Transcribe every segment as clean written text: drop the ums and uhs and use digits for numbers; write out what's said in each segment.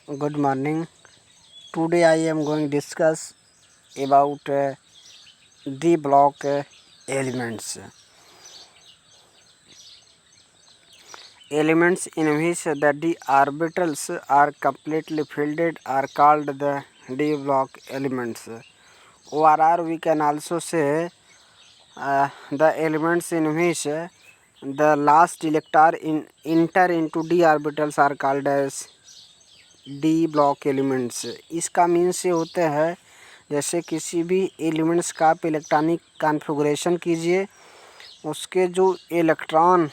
Good morning. Today I am going to discuss about D block elements. Elements in which the d orbitals are completely filled are called the d block elements. Or we can also say the elements in which the last electron enter into d orbitals are called as D block elements. इसका means ये होते हैं जैसे किसी भी elements का आप electronic configuration कीजिए, उसके जो इलेक्ट्रॉन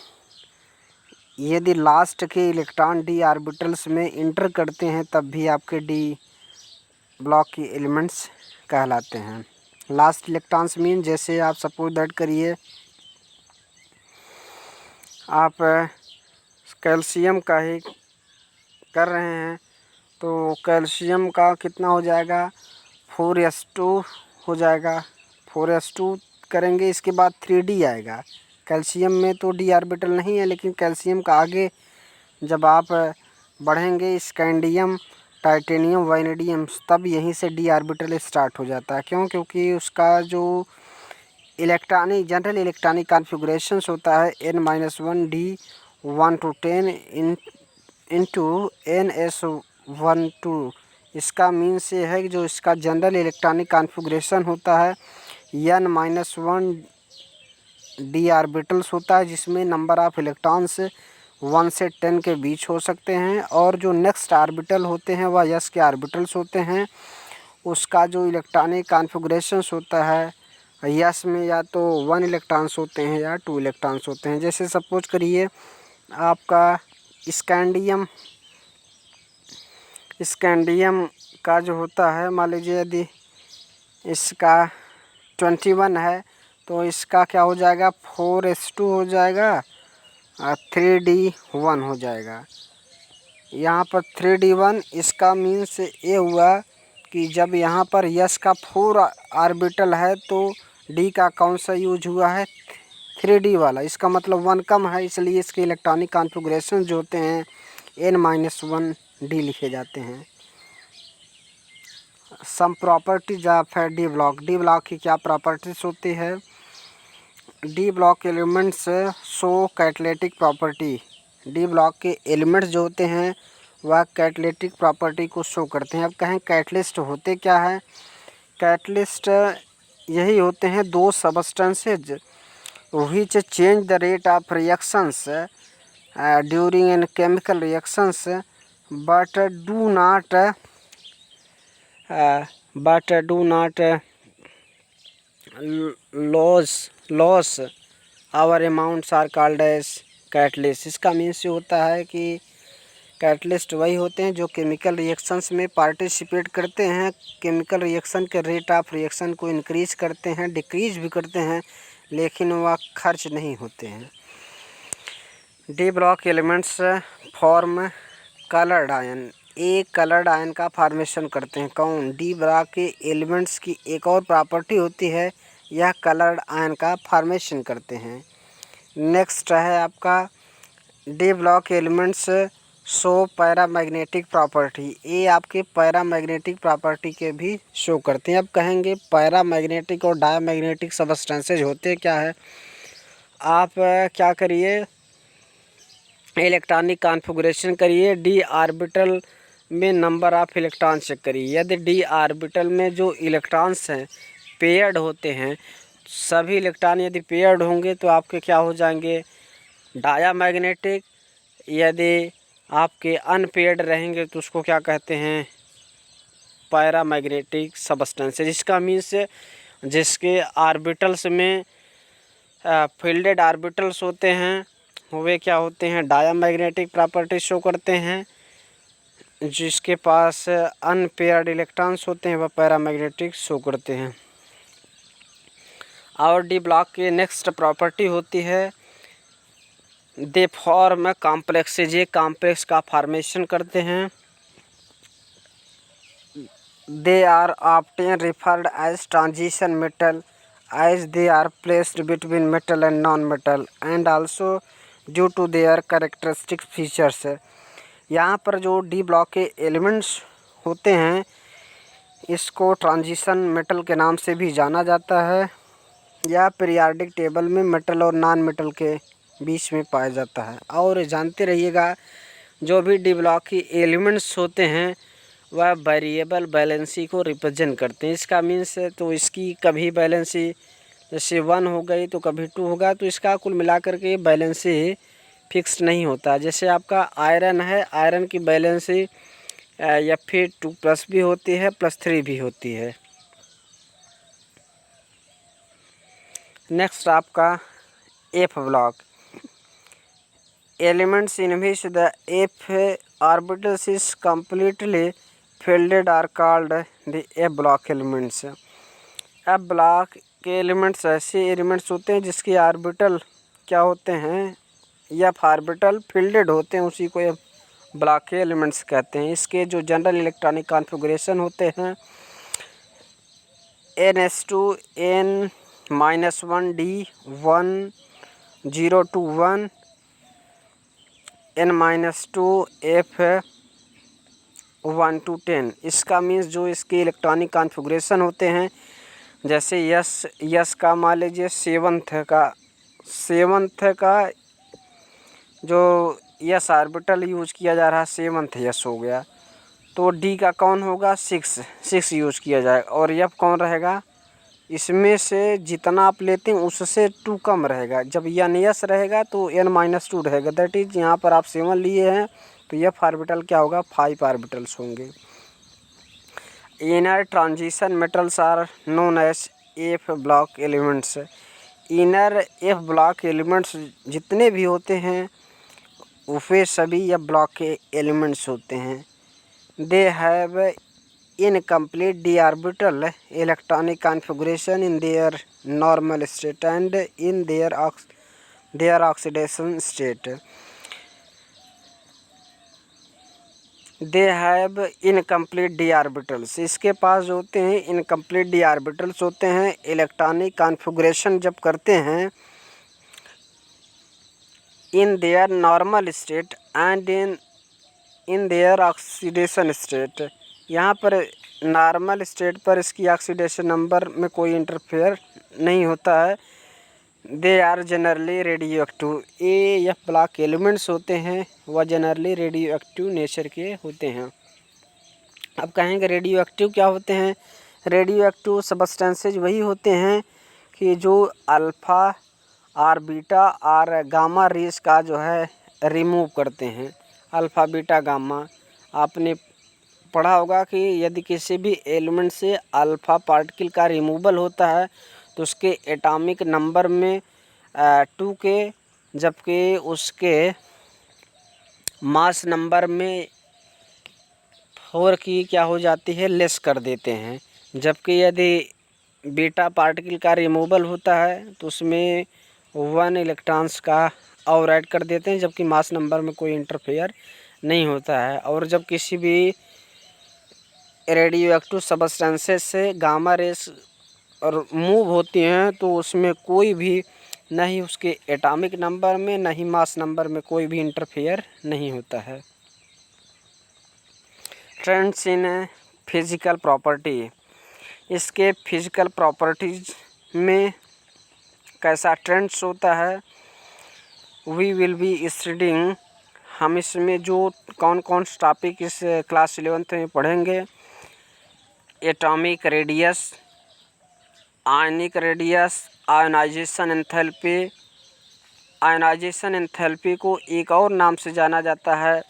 यदि लास्ट के इलेक्ट्रॉन डी ऑर्बिटल्स में इंटर करते हैं तब भी आपके डी ब्लॉक की एलिमेंट्स कहलाते हैं। लास्ट इलेक्ट्रॉन्स मीन जैसे आप सपोज दैट करिए आप कैल्शियम का ही कर रहे हैं तो कैल्शियम का कितना हो जाएगा 4s2 हो जाएगा। 4s2 करेंगे, इसके बाद 3d आएगा। कैल्शियम में तो डी ऑर्बिटल नहीं है, लेकिन कैल्शियम का आगे जब आप बढ़ेंगे स्कैंडियम, टाइटेनियम, वाइनेडियम, तब यहीं से डी ऑर्बिटल स्टार्ट हो जाता है। क्यों? क्योंकि उसका जो इलेक्ट्रॉनिक जनरल इलेक्ट्रॉनिक कॉन्फ़िगरेशंस होता है n-1 d 1 to 10 into ns12। इसका मीन्स ये है कि जो इसका जनरल इलेक्ट्रॉनिक कॉन्फ़िगरेशन होता है n-1 डी ऑर्बिटल्स होता है, जिसमें नंबर ऑफ़ इलेक्ट्रॉन्स 1 से 10 के बीच हो सकते हैं। और जो नेक्स्ट ऑर्बिटल होते हैं वह s के ऑर्बिटल्स होते हैं। उसका जो इलेक्ट्रॉनिक कॉन्फ़िगरेशंस होता है s में या तो 1 इलेक्ट्रॉन्स होते हैं या 2 इलेक्ट्रॉन्स होते हैं। जैसे सपोज करिए आपका स्कैंडियम का जो होता है, मान लीजिए यदि इसका 21 है तो इसका क्या हो जाएगा 4s2 हो जाएगा और 3d1 हो जाएगा। यहाँ पर 3d1 इसका मीन्स ये हुआ कि जब यहाँ पर यस का 4 ऑर्बिटल है तो डी का कौन सा यूज हुआ है 3d वाला। इसका मतलब 1 कम है, इसलिए इसके इलेक्ट्रॉनिक कॉन्फ़िगरेशन जो होते हैं n-1 डी लिखे जाते हैं। Some properties of D block. D block की क्या प्रॉपर्टीज होती है? D block elements show catalytic property. D block के एलिमेंट्स जो होते हैं वह कैटालिटिक प्रॉपर्टी को शो करते हैं। अब कहें कैटलिस्ट होते क्या है? कैटलिस्ट यही होते हैं दो substances which change the rate of reactions during an chemical reactions but do not lose our amounts are called as catalyst। इसका मीन्स ये होता है कि कैटलिस्ट वही होते हैं जो केमिकल रिएक्शंस में पार्टिसिपेट करते हैं, केमिकल रिएक्शन के रेट ऑफ रिएक्शन को इंक्रीज करते हैं, डिक्रीज भी करते हैं, लेकिन वह खर्च नहीं होते हैं। D block elements form coloured ion. एक कलर्ड आयन का फॉर्मेशन करते हैं। कौन? डी ब्लॉक के एलिमेंट्स की एक और प्रॉपर्टी होती है, यह कलर्ड आयन का फॉर्मेशन करते हैं। नेक्स्ट है आपका D block elements show paramagnetic property. ये आपके पैरामैग्नेटिक प्रॉपर्टी के भी शो करते हैं। अब कहेंगे पैरामैग्नेटिक और डायमैग्नेटिक सबस्टेंसेज होते क्या है? आप क्या करिए इलेक्ट्रॉनिक कॉन्फ़िगरेशन करिए, डी ऑर्बिटल में नंबर ऑफ़ इलेक्ट्रॉन चेक करिए। यदि डी ऑर्बिटल में जो इलेक्ट्रॉन्स हैं पेयर्ड होते हैं, सभी इलेक्ट्रॉन यदि पेयर्ड होंगे तो आपके क्या हो जाएंगे डायामैग्नेटिक। यदि आपके अनपेयर्ड रहेंगे तो उसको क्या कहते हैं पैरामैग्नेटिक सबस्टेंसेज। इसका मीन्स जिसके ऑर्बिटल्स में फील्डेड ऑर्बिटल्स होते हैं वे क्या होते हैं डायामैग्नेटिक प्रॉपर्टी शो करते हैं। जिसके पास अनपेयर्ड इलेक्ट्रॉन्स होते हैं वह पैरामैग्नेटिक शो करते हैं। और डी ब्लॉक की नेक्स्ट प्रॉपर्टी होती है दे फॉर्म कॉम्प्लेक्सेज। ये कॉम्प्लेक्स का फॉर्मेशन करते हैं। They are often referred as transition metal as they are placed between metal and non-metal and also due to their characteristic features। यहाँ पर जो डी ब्लॉक के एलिमेंट्स होते हैं इसको ट्रांजिशन मेटल के नाम से भी जाना जाता है। यह पीरियाडिक टेबल में मेटल और नॉन मेटल के बीच में पाया जाता है। और जानते रहिएगा जो भी डी ब्लॉक की एलिमेंट्स होते हैं वह वेरिएबल बैलेंसी को रिप्रेजेंट करते हैं। इसका मीन्स तो इसकी कभी बैलेंसी जैसे 1 हो गई तो कभी 2 होगा, तो इसका कुल मिलाकर के बैलेंसी फिक्स नहीं होता। जैसे आपका आयरन है, आयरन की बैलेंसी या फिर 2+ भी होती है, +3 भी होती है। नेक्स्ट आपका F block. Elements in which the F orbitals is completely filled are called the F block elements. F block के एलिमेंट्स ऐसे एलिमेंट्स होते हैं जिसके ऑर्बिटल क्या होते हैं, एफ ऑर्बिटल फील्डेड होते हैं, उसी को एफ ब्लॉक के एलिमेंट्स कहते हैं। इसके जो जनरल इलेक्ट्रॉनिक कॉन्फ़िगरेशन होते हैं NS2 N-1 D1 0 to 1 N-2 F1 to 10। इसका मीन्स जो इसके इलेक्ट्रॉनिक कॉन्फ़िगरेशन होते हैं, जैसे यस का मान लीजिए सेवंथ का जो यस ऑर्बिटल यूज किया जा रहा है, सेवंथ यस हो गया, तो डी का कौन होगा, 6 यूज किया जाएगा। और एफ कौन रहेगा, इसमें से जितना आप लेते हैं उससे 2 कम रहेगा। जब एन यस रहेगा तो N-2 रहेगा। दैट इज यहाँ पर आप 7 लिए हैं तो एफ ऑर्बिटल क्या होगा, 5 ऑर्बिटल्स होंगे। Inner transition metals are known as F block elements. Inner F block elements जितने भी होते हैं वे सभी एफ ब्लॉक के एलिमेंट्स होते हैं। They have incomplete D orbital electronic configuration in their normal state and in their oxidation state. They have incomplete D orbitals. इसके पास जो होते हैं इनकम्प्लीट डी ऑर्बिटल्स होते हैं। इलेक्ट्रॉनिक कॉन्फ़िगरेशन जब करते हैं in their normal state and in their oxidation state. यहाँ पर नॉर्मल स्टेट पर इसकी ऑक्सीडेशन नंबर में कोई इंटरफेयर नहीं होता है। They are generally radioactive. ये एफ ब्लॉक एलिमेंट्स होते हैं वह जनरली रेडियो एक्टिव नेचर के होते हैं। अब कहेंगे रेडियो एक्टिव क्या होते हैं। रेडियो एक्टिव सबस्टेंसेज वही होते हैं कि जो अल्फ़ा और बीटा और गामा रेस का जो है रिमूव करते हैं। अल्फ़ा बीटा गामा आपने पढ़ा होगा कि यदि किसी भी एलिमेंट से अल्फ़ा पार्टिकल का रिमूवल होता है तो उसके एटॉमिक नंबर में 2 के, जबकि उसके मास नंबर में 4 की क्या हो जाती है, लेस कर देते हैं। जबकि यदि बीटा पार्टिकल का रिमूवल होता है तो उसमें 1 इलेक्ट्रॉन्स का और ऐड कर देते हैं, जबकि मास नंबर में कोई इंटरफेयर नहीं होता है। और जब किसी भी रेडियो एक्टिव सबस्टेंसेस से गामा रेस और मूव होती हैं तो उसमें कोई भी न ही उसके एटॉमिक नंबर में न ही मास नंबर में कोई भी इंटरफेयर नहीं होता है। Trends in physical property. इसके फिजिकल प्रॉपर्टीज में कैसा ट्रेंड्स होता है, वी विल बी स्टडिंग। हम इसमें जो कौन कौन से टॉपिक इस क्लास 11th में पढ़ेंगे। Atomic radius, ionic radius, ionisation enthalpy. Ionisation enthalpy को एक और नाम से जाना जाता है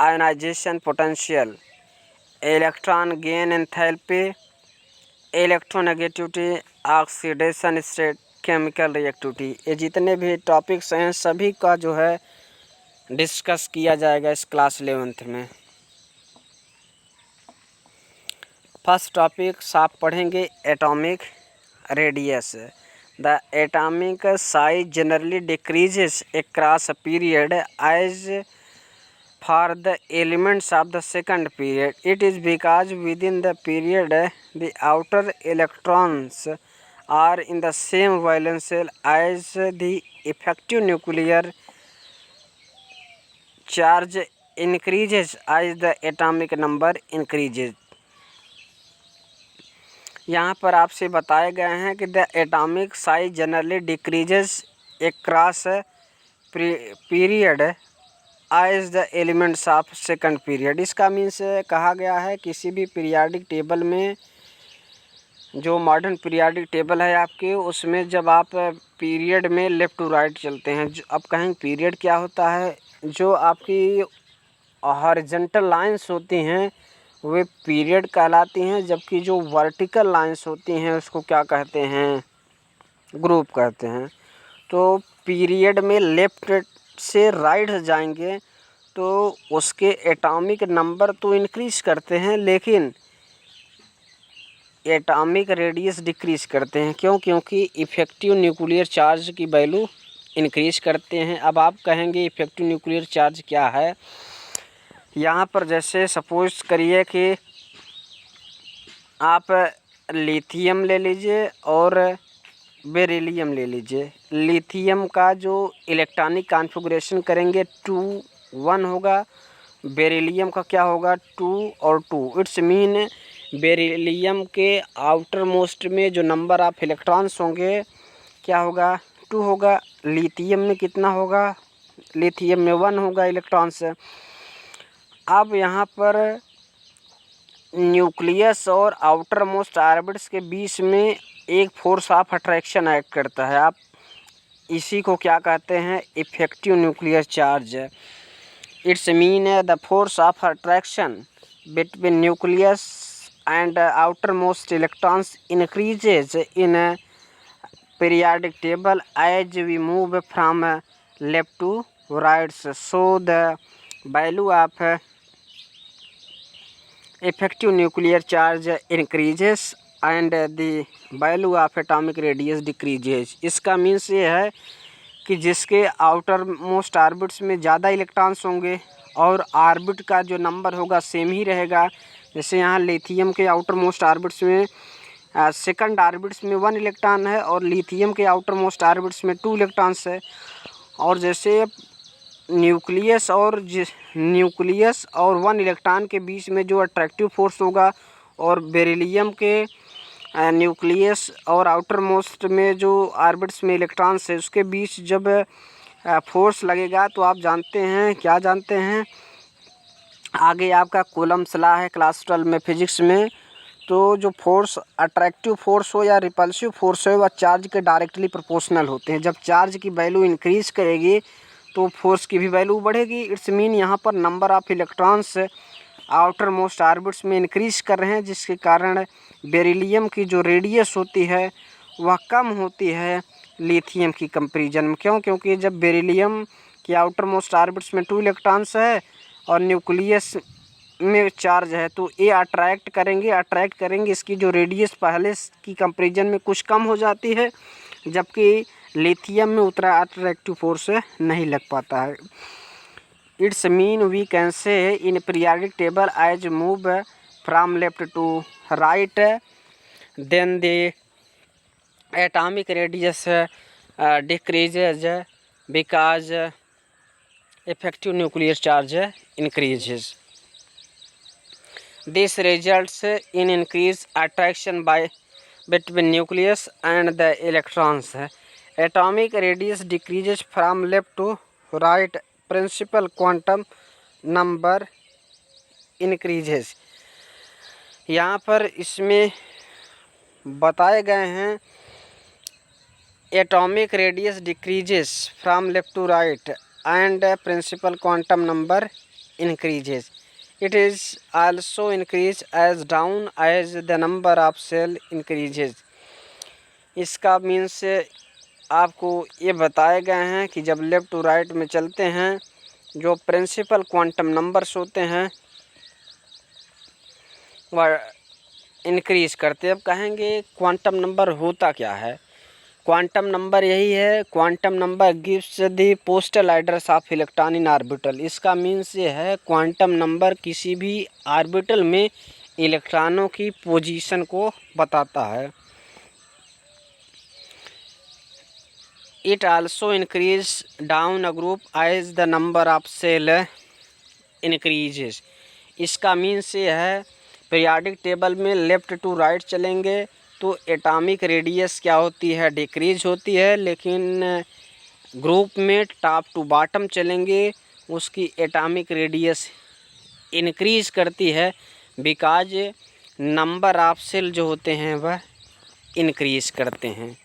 ionisation potential. Electron gain enthalpy, electronegativity, oxidation state, chemical reactivity. ये जितने भी टॉपिक्स हैं सभी का जो है डिस्कस किया जाएगा इस क्लास 11th में। फर्स्ट टॉपिक आप पढ़ेंगे atomic radius. The atomic size generally decreases across a period as for the elements of the second period. It is because within the period the outer electrons are in the same valence shell as the effective nuclear charge increases as the atomic number increases। यहाँ पर आपसे बताए गए हैं कि the atomic size generally decreases across period as the elements of second period. इसका means कहा गया है किसी भी पीरियाडिक टेबल में, जो मॉडर्न पीरियाडिक टेबल है आपके, उसमें जब आप पीरियड में लेफ़्ट टू राइट चलते हैं, जो अब कहेंगे पीरियड क्या होता है, जो आपकी हॉरिजॉन्टल लाइंस होती हैं वे पीरियड कहलाती हैं, जबकि जो वर्टिकल लाइंस होती हैं उसको क्या कहते हैं, ग्रुप कहते हैं। तो पीरियड में लेफ़्ट से राइट जाएंगे तो उसके एटॉमिक नंबर तो इंक्रीज करते हैं, लेकिन एटॉमिक रेडियस डिक्रीज करते हैं। क्यों? क्योंकि इफ़ेक्टिव न्यूक्लियर चार्ज की वैल्यू इंक्रीज करते हैं। अब आप कहेंगे इफ़ेक्टिव न्यूक्लियर चार्ज क्या है। यहाँ पर जैसे सपोज करिए कि आप लिथियम ले लीजिए और बेरिलियम ले लीजिए। लिथियम का जो इलेक्ट्रॉनिक कॉन्फ़िगरेशन करेंगे 2 1 होगा, बेरिलियम का क्या होगा 2 और 2। इट्स मीन बेरिलियम के आउटर मोस्ट में जो नंबर ऑफ इलेक्ट्रॉन्स होंगे क्या होगा 2 होगा। लिथियम में कितना होगा, लिथियम में 1 होगा इलेक्ट्रॉन्स। अब यहाँ पर न्यूक्लियस और आउटर मोस्ट ऑर्बिट्स के बीच में एक फोर्स ऑफ अट्रैक्शन एक्ट करता है। आप इसी को क्या कहते हैं, effective nuclear charge. It's mean the force of attraction between nucleus and outermost electrons increases in periodic table as we move from left to right. So the value of effective nuclear charge increases and the value of atomic radius decreases. इसका means ये है कि जिसके outer most orbits में ज़्यादा electrons होंगे और orbit का जो नंबर होगा सेम ही रहेगा। जैसे यहाँ लिथियम के आउटर मोस्ट ऑर्बिट्स में सेकंड ऑर्बिट्स में 1 इलेक्ट्रॉन है और लिथियम के आउटर मोस्ट ऑर्बिट्स में 2 इलेक्ट्रॉन्स है। और जैसे न्यूक्लियस और 1 इलेक्ट्रॉन के बीच में जो अट्रैक्टिव फोर्स होगा और बेरिलियम के न्यूक्लियस और आउटर मोस्ट में जो ऑर्बिट्स में इलेक्ट्रॉन्स है उसके बीच जब फोर्स लगेगा तो आप जानते हैं, क्या जानते हैं, आगे आपका कूलम्ब्स लॉ है क्लास 12 में फिजिक्स में। तो जो फोर्स अट्रैक्टिव फोर्स हो या रिपल्सिव फोर्स हो वह चार्ज के डायरेक्टली प्रोपोर्शनल होते हैं। जब चार्ज की वैल्यू इंक्रीज करेगी तो फोर्स की भी वैल्यू बढ़ेगी। इट्स मीन यहाँ पर number of electrons outer most orbits में इंक्रीज कर रहे हैं, जिसके कारण बेरिलियम की जो रेडियस होती है वह कम होती है लिथियम की कंपैरिजन में। क्यों? क्योंकि जब बेरिलियम की आउटर मोस्ट ऑर्बिट्स में 2 इलेक्ट्रॉन्स है और न्यूक्लियस में चार्ज है तो ये अट्रैक्ट करेंगे, इसकी जो रेडियस पहले की कंपैरिजन में कुछ कम हो जाती है, जबकि लिथियम में उतना अट्रैक्टिव फोर्स नहीं लग पाता है। It's mean we can say in periodic table as move from left to right then the atomic radius decreases because effective nuclear charge increases. This results in increased attraction between nucleus and the electrons. Atomic radius decreases from left to right. Principal quantum number increases. यहाँ पर इसमें बताए गए हैं atomic radius decreases from left to right and principal quantum number increases. It is also increase as down as the number of cell increases. इसका means आपको ये बताए गए हैं कि जब लेफ़्ट टू राइट में चलते हैं जो प्रिंसिपल क्वांटम नंबर्स होते हैं वह इंक्रीज़ करते। अब कहेंगे क्वांटम नंबर होता क्या है। क्वांटम नंबर यही है, quantum number gives the postal address of electron in orbital. इसका मीन्स ये है क्वांटम नंबर किसी भी ऑर्बिटल में इलेक्ट्रॉनों की पोजीशन को बताता है। It also increase down a group as the number of cell increases. It means it is also increase as the number of electrons in the orbital. It is mean the quantum number gives the poster address of electron in orbital. Increases. इसका means ये है periodic table में left to right चलेंगे तो atomic radius क्या होती है, decrease होती है, लेकिन ग्रुप में टॉप टू बॉटम चलेंगे उसकी एटॉमिक रेडियस इंक्रीज करती है, बिकॉज नंबर ऑफ सेल जो होते हैं वह इंक्रीज करते हैं।